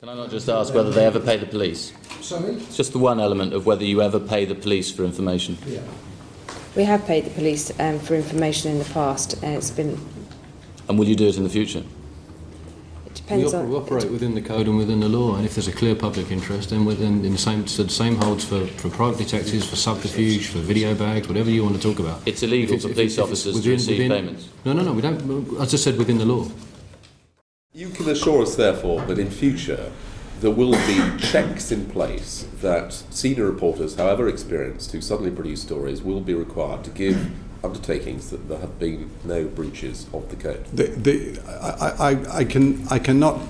Can I not just ask whether they ever pay the police? Sorry? It's just the one element of whether you ever pay the police for information. Yeah. We have paid the police for information in the past, and it's been... And will you do it in the future? It depends on... We operate within the code and within the law, and if there's a clear public interest, then the same holds for private detectives, for subterfuge, for video bags, whatever you want to talk about. It's illegal for police officers to receive payments? No, we don't. As I said, within the law. You can assure us, therefore, that in future there will be checks in place that senior reporters, however experienced, who suddenly produce stories, will be required to give undertakings that there have been no breaches of the code. I cannot.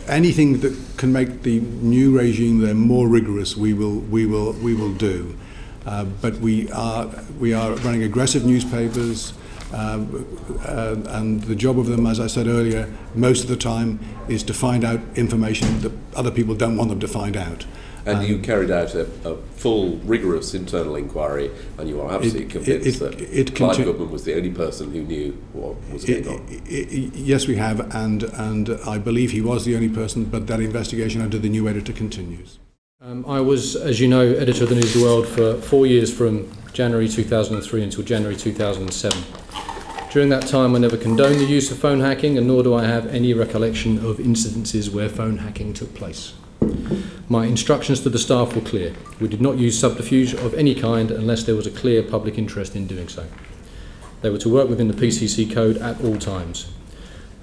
Anything that can make the new regime there more rigorous, we will do. But we are running aggressive newspapers. And the job of them, as I said earlier, most of the time is to find out information that other people don't want them to find out. And you carried out a full, rigorous internal inquiry, and you are absolutely convinced that Clive Goodman was the only person who knew what was going on. Yes, we have, and I believe he was the only person, but that investigation under the new editor continues. I was, as you know, editor of the News of the World for 4 years, from January 2003 until January 2007. During that time I never condoned the use of phone hacking, and nor do I have any recollection of incidences where phone hacking took place. My instructions to the staff were clear. We did not use subterfuge of any kind unless there was a clear public interest in doing so. They were to work within the PCC code at all times.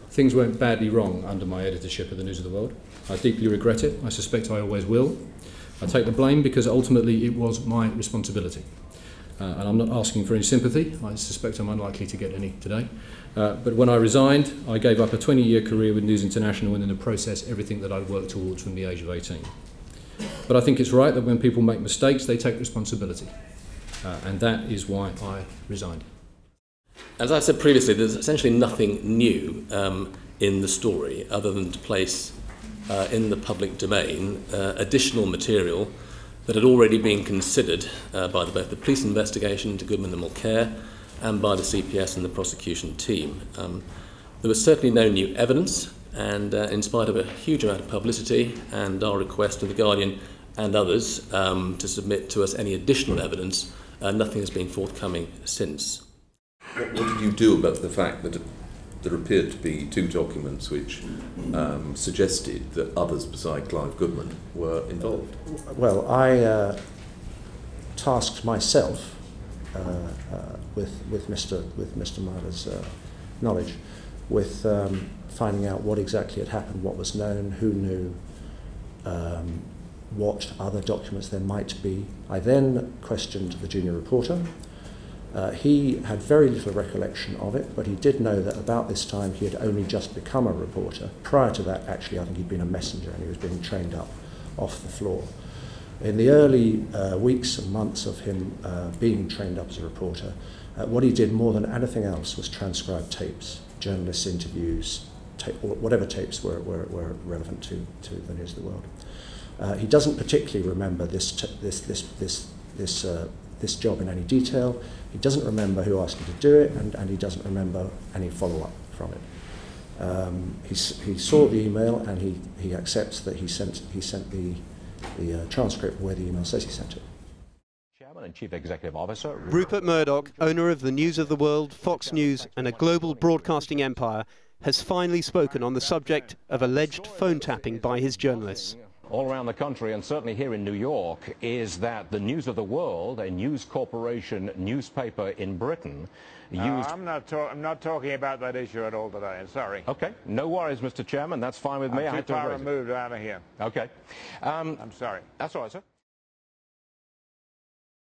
Things went badly wrong under my editorship of the News of the World. I deeply regret it. I suspect I always will. I take the blame because ultimately it was my responsibility. And I'm not asking for any sympathy. I suspect I'm unlikely to get any today. But when I resigned, I gave up a 20-year career with News International, and in the process everything that I'd worked towards from the age of 18. But I think it's right that when people make mistakes, they take responsibility. And that is why I resigned. As I said previously, there's essentially nothing new in the story other than to place in the public domain additional material that had already been considered by both the police investigation into Goodman and Mulcair and by the CPS and the prosecution team. There was certainly no new evidence, and in spite of a huge amount of publicity and our request to The Guardian and others to submit to us any additional evidence, nothing has been forthcoming since. What did you do about the fact that there appeared to be two documents which suggested that others beside Clive Goodman were involved? Well, I tasked myself with Mr. Myler's knowledge with finding out what exactly had happened, what was known, who knew, what other documents there might be. I then questioned the junior reporter. He had very little recollection of it, but he did know that about this time he had only just become a reporter. Prior to that, actually, I think he'd been a messenger and he was being trained up off the floor. In the early weeks and months of him being trained up as a reporter, what he did more than anything else was transcribe tapes, journalists' interviews, whatever tapes were relevant to the News of the World. He doesn't particularly remember this job in any detail. He doesn't remember who asked him to do it, and he doesn't remember any follow-up from it. He saw the email, and he accepts that he sent the transcript where the email says he sent it. Chairman and Chief Executive Officer Rupert Murdoch, owner of the News of the World, Fox News, and a global broadcasting empire, has finally spoken on the subject of alleged phone tapping by his journalists. all around the country, and certainly here in New York, is that the News of the World, a News Corporation newspaper in Britain, used... I'm not talking about that issue at all today. I'm sorry. Okay, no worries, Mr. Chairman. That's fine with me. I'm too far removed out of here. Okay. I'm sorry. That's all right, sir.